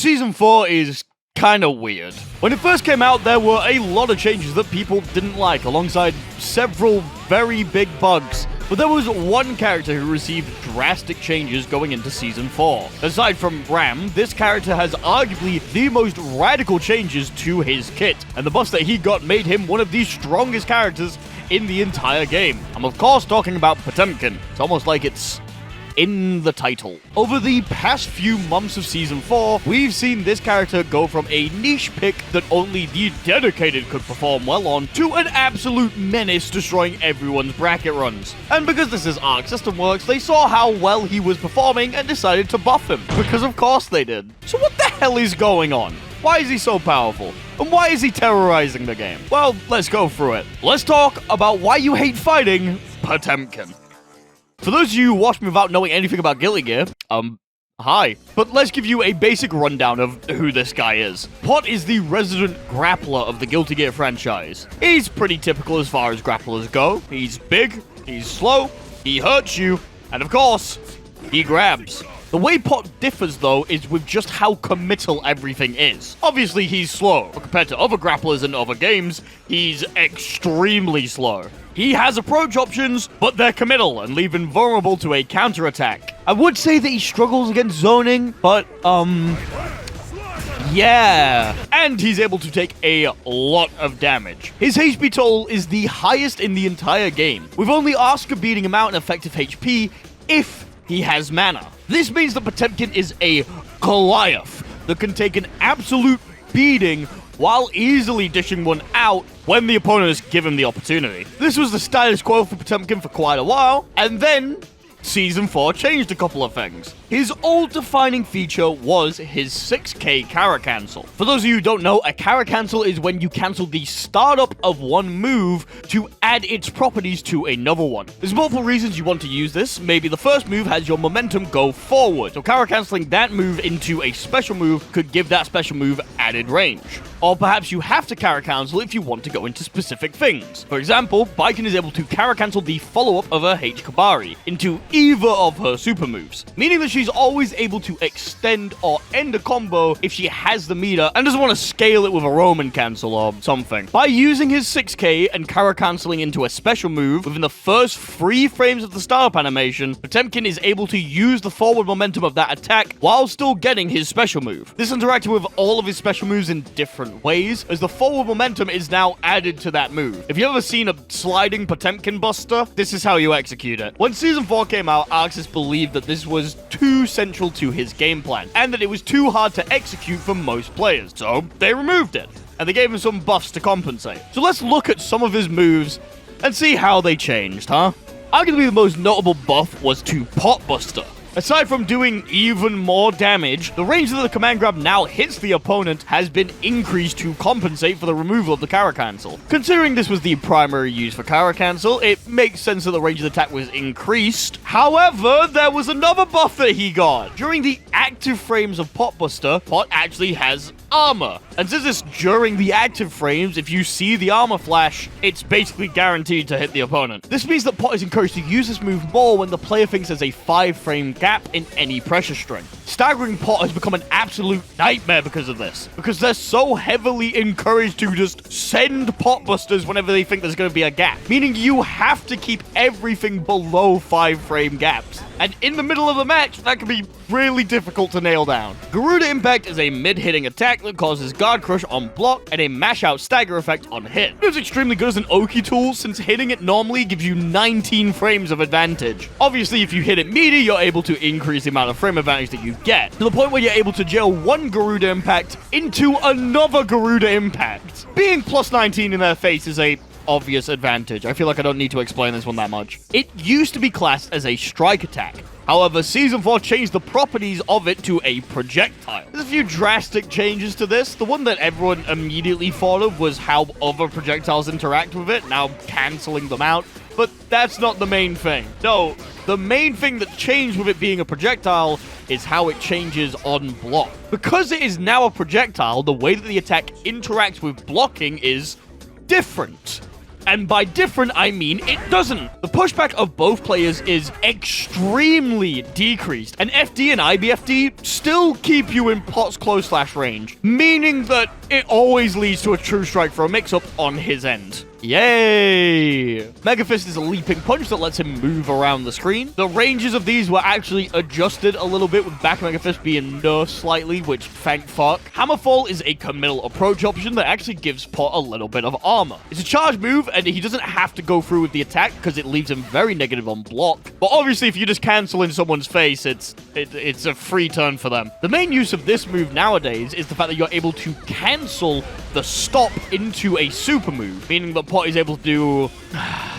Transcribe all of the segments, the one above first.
Season 4 is kinda weird. When it first came out, there were a lot of changes that people didn't like, alongside several very big bugs. But there was one character who received drastic changes going into Season 4. Aside from Ram, this character has arguably the most radical changes to his kit, and the buffs that he got made him one of the strongest characters in the entire game. I'm of course talking about Potemkin. It's almost like it's in the title. Over the past few months of Season 4, we've seen this character go from a niche pick that only the dedicated could perform well on, to an absolute menace destroying everyone's bracket runs. And because this is Arc System Works, they saw how well he was performing and decided to buff him. Because of course they did. So what the hell is going on? Why is he so powerful? And why is he terrorizing the game? Well, let's go through it. Let's talk about why you hate fighting Potemkin. For those of you who watch me without knowing anything about Guilty Gear, hi. But let's give you a basic rundown of who this guy is. Pot is the resident grappler of the Guilty Gear franchise. He's pretty typical as far as grapplers go. He's big, he's slow, he hurts you, and of course, he grabs. The way Pot differs, though, is with just how committal everything is. Obviously, he's slow, but compared to other grapplers in other games, he's extremely slow. He has approach options, but they're committal and leave him vulnerable to a counterattack. I would say that he struggles against zoning, but, yeah. And he's able to take a lot of damage. His HP total is the highest in the entire game, with only Oscar beating him out in effective HP if he has mana. This means that Potemkin is a Goliath that can take an absolute beating while easily dishing one out when the opponents give him the opportunity. This was the status quo for Potemkin for quite a while, and then Season 4 changed a couple of things. His old defining feature was his 6k Kara cancel. For those of you who don't know, a Kara cancel is when you cancel the startup of one move to add its properties to another one. There's multiple reasons you want to use this. Maybe the first move has your momentum go forward, so Kara canceling that move into a special move could give that special move added range. Or perhaps you have to Kara cancel if you want to go into specific things. For example, Baiken is able to Kara cancel the follow-up of her H Kabari into either of her super moves, meaning that she's always able to extend or end a combo if she has the meter and doesn't want to scale it with a Roman cancel or something. By using his 6k and Kara canceling into a special move within the first 3 frames of the startup animation, Potemkin is able to use the forward momentum of that attack while still getting his special move. This interacted with all of his special moves in different ways, as the forward momentum is now added to that move. If you've ever seen a sliding Potemkin buster, this is how you execute it. When Season 4 came out, Arxis believed that this was too central to his game plan, and that it was too hard to execute for most players, so they removed it, and they gave him some buffs to compensate. So let's look at some of his moves and see how they changed, huh? Arguably the most notable buff was to Pot Buster. Aside from doing even more damage, the range that the command grab now hits the opponent has been increased to compensate for the removal of the Kara cancel. Considering this was the primary use for Kara cancel, it makes sense that the range of the attack was increased. However, there was another buff that he got. During the active frames of Pot Buster, Pot actually has armor. And since it's during the active frames, if you see the armor flash, it's basically guaranteed to hit the opponent. This means that Pot is encouraged to use this move more when the player thinks there's a 5-frame gap in any pressure string. Staggering Pot has become an absolute nightmare because of this, because they're so heavily encouraged to just send Pot Busters whenever they think there's going to be a gap, meaning you have to keep everything below 5-frame gaps. And in the middle of the match, that can be really difficult to nail down. Garuda Impact is a mid-hitting attack that causes Guard Crush on block and a mash-out stagger effect on hit. It's extremely good as an Oki tool, since hitting it normally gives you 19 frames of advantage. Obviously, if you hit it meaty, you're able to increase the amount of frame advantage that you get, to the point where you're able to jail one Garuda Impact into another Garuda Impact. Being plus 19 in their face is a obvious advantage. I feel like I don't need to explain this one that much. It used to be classed as a strike attack. However, Season 4 changed the properties of it to a projectile. There's a few drastic changes to this. The one that everyone immediately thought of was how other projectiles interact with it, now canceling them out. But that's not the main thing. No, the main thing that changed with it being a projectile is how it changes on block. Because it is now a projectile, the way that the attack interacts with blocking is different. And by different, I mean it doesn't. The pushback of both players is extremely decreased, and FD and IBFD still keep you in Pot's close slash range, meaning that it always leads to a true strike for a mix-up on his end. Yay! Mega Fist is a leaping punch that lets him move around the screen. The ranges of these were actually adjusted a little bit, with back Mega Fist being nerfed slightly, which thank fuck. Hammerfall is a committal approach option that actually gives Pot a little bit of armor. It's a charge move, and he doesn't have to go through with the attack because it leaves him very negative on block. But obviously, if you just cancel in someone's face, it's a free turn for them. The main use of this move nowadays is the fact that you're able to cancel the stop into a super move, meaning that Pot is able to do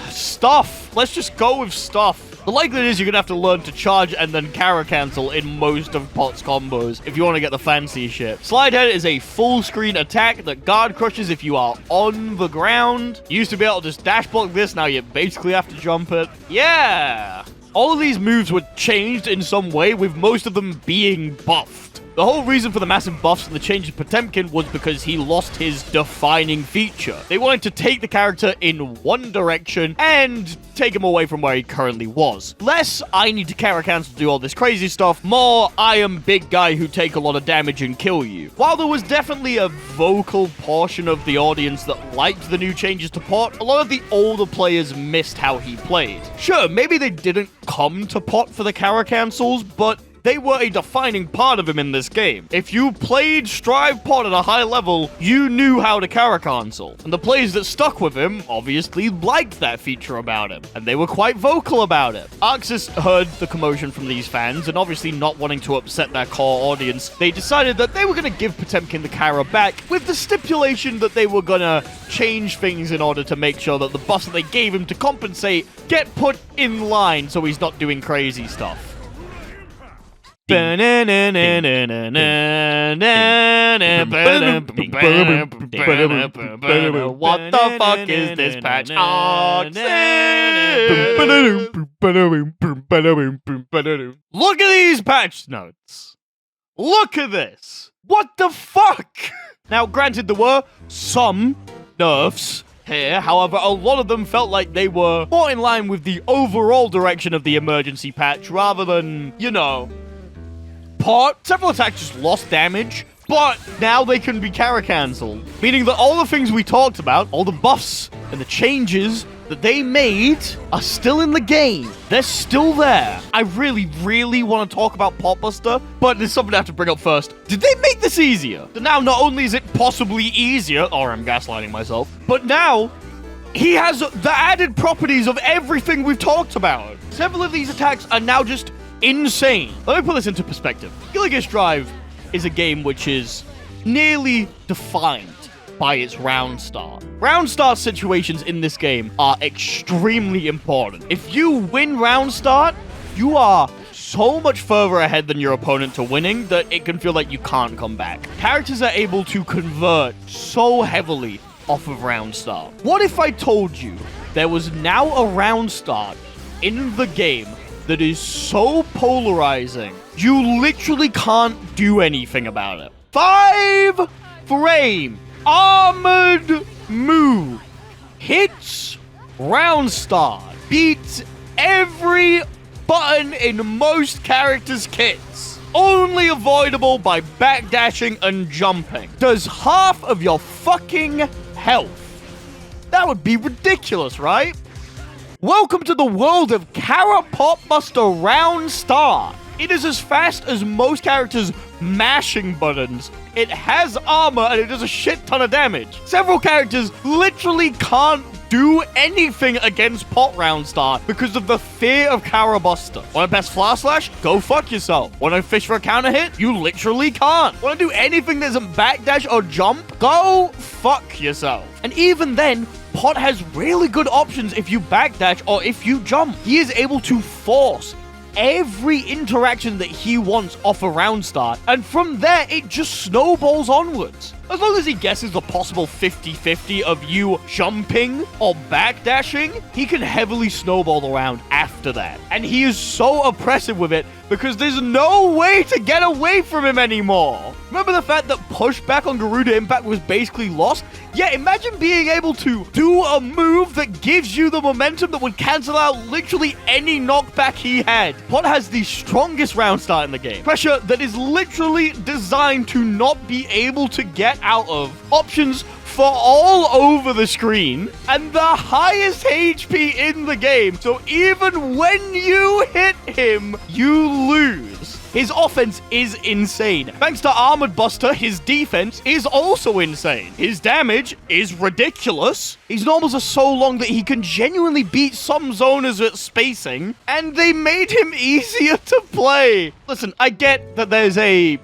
stuff. Let's just go with stuff. The likelihood is you're going to have to learn to charge and then Kara cancel in most of Pot's combos if you want to get the fancy shit. Slidehead is a full screen attack that guard crushes if you are on the ground. You used to be able to just dash block this, now you basically have to jump it. Yeah! All of these moves were changed in some way, with most of them being buffed. The whole reason for the massive buffs and the change in Potemkin was because he lost his defining feature. They wanted to take the character in one direction and take him away from where he currently was. Less, I need to Kara cancel to do all this crazy stuff. More, I am big guy who take a lot of damage and kill you. While there was definitely a vocal portion of the audience that liked the new changes to Pot, a lot of the older players missed how he played. Sure, maybe they didn't come to Pot for the Kara cancels, but they were a defining part of him in this game. If you played Strive Pot at a high level, you knew how to Kara cancel. And the players that stuck with him obviously liked that feature about him, and they were quite vocal about it. Arxis heard the commotion from these fans, and obviously not wanting to upset their core audience, they decided that they were going to give Potemkin the Kara back, with the stipulation that they were going to change things in order to make sure that the buffs that they gave him to compensate get put in line so he's not doing crazy stuff. What the fuck is this patch? Look at these patch notes. Look at this. What the fuck? Now, granted, there were some nerfs here. However, a lot of them felt like they were more in line with the overall direction of the emergency patch rather than, you know, Pot. Several attacks just lost damage, but now they can be Kara cancelled, meaning that all the things we talked about, all the buffs and the changes that they made are still in the game. They're still there. I really, really want to talk about Potbuster, but there's something I have to bring up first. Did they make this easier? So now, not only is it possibly easier, or I'm gaslighting myself, but now he has the added properties of everything we've talked about. Several of these attacks are now just insane. Let me put this into perspective. GGST Drive is a game which is nearly defined by its round start. Round start situations in this game are extremely important. If you win round start, you are so much further ahead than your opponent to winning that it can feel like you can't come back. Characters are able to convert so heavily off of round start. What if I told you there was now a round start in the game that is so polarizing, you literally can't do anything about it? 5-frame armored move hits round start, beats every button in most characters' kits, only avoidable by backdashing and jumping, does half of your fucking health. That would be ridiculous, right? Welcome to the world of Kara Potbuster Round Start. It is as fast as most characters' mashing buttons. It has armor and it does a shit ton of damage. Several characters literally can't do anything against Pot Round Start because of the fear of Kara Buster. Want to pass Flower Slash? Go fuck yourself. Want to fish for a counter hit? You literally can't. Want to do anything that isn't backdash or jump? Go fuck yourself. And even then, Pot has really good options if you backdash or if you jump. He is able to force every interaction that he wants off a round start, and from there, it just snowballs onwards. As long as he guesses the possible 50-50 of you jumping or backdashing, he can heavily snowball the round after that. And he is so oppressive with it because there's no way to get away from him anymore. Remember the fact that pushback on Garuda Impact was basically lost? Yeah, imagine being able to do a move that gives you the momentum that would cancel out literally any knockback he had. Pot has the strongest round start in the game. Pressure that is literally designed to not be able to get out of. Options for all over the screen, and the highest HP in the game. So even when you hit him, you lose. His offense is insane. Thanks to Armored Buster, his defense is also insane. His damage is ridiculous. His normals are so long that he can genuinely beat some zoners at spacing, and they made him easier to play. Listen, I get that there's a...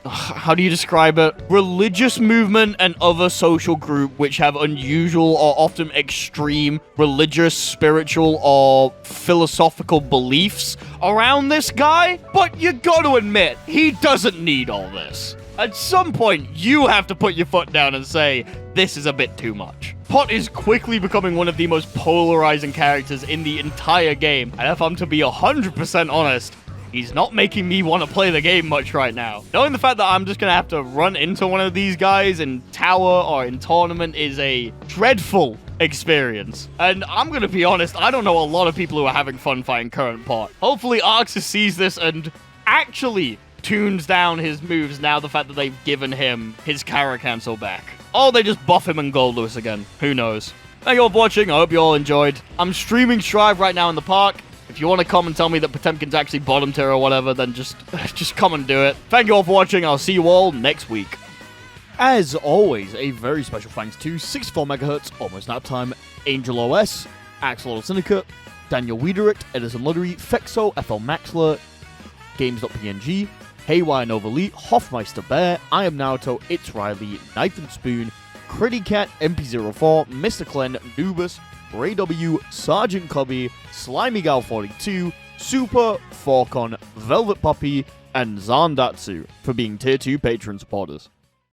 how do you describe it? Religious movement and other social group which have unusual or often extreme religious, spiritual, or philosophical beliefs around this guy. But you gotta admit, he doesn't need all this. At some point, you have to put your foot down and say, this is a bit too much. Pot is quickly becoming one of the most polarizing characters in the entire game. And if I'm to be 100% honest, he's not making me want to play the game much right now. Knowing the fact that I'm just going to have to run into one of these guys in tower or in tournament is a dreadful experience. And I'm going to be honest, I don't know a lot of people who are having fun fighting current Pot. Hopefully Arxis sees this and actually tunes down his moves now the fact that they've given him his Kara cancel back. Or they just buff him and Goldless again. Who knows? Thank you all for watching. I hope you all enjoyed. I'm streaming Strive right now in the park. If you want to come and tell me that Potemkin's actually bottom tier or whatever, then just come and do it. Thank you all for watching. I'll see you all next week. As always, a very special thanks to 64 MHz, Almost Nap Time, Angel OS, Axolotl Syndicate, Daniel Wiedericht, Edison Lottery, Fexo, FL Maxler, Games.png, Haywire Nova Lee, Hoffmeister Bear, I Am Naruto, It's Riley, Knife and Spoon, Critty Cat, MP04, Mr. Clen, Nubus, Ray W, Sergeant Cubby, Slimy Gal 42, Super, Falcon, Velvet Puppy, and Zandatsu for being Tier 2 Patreon supporters.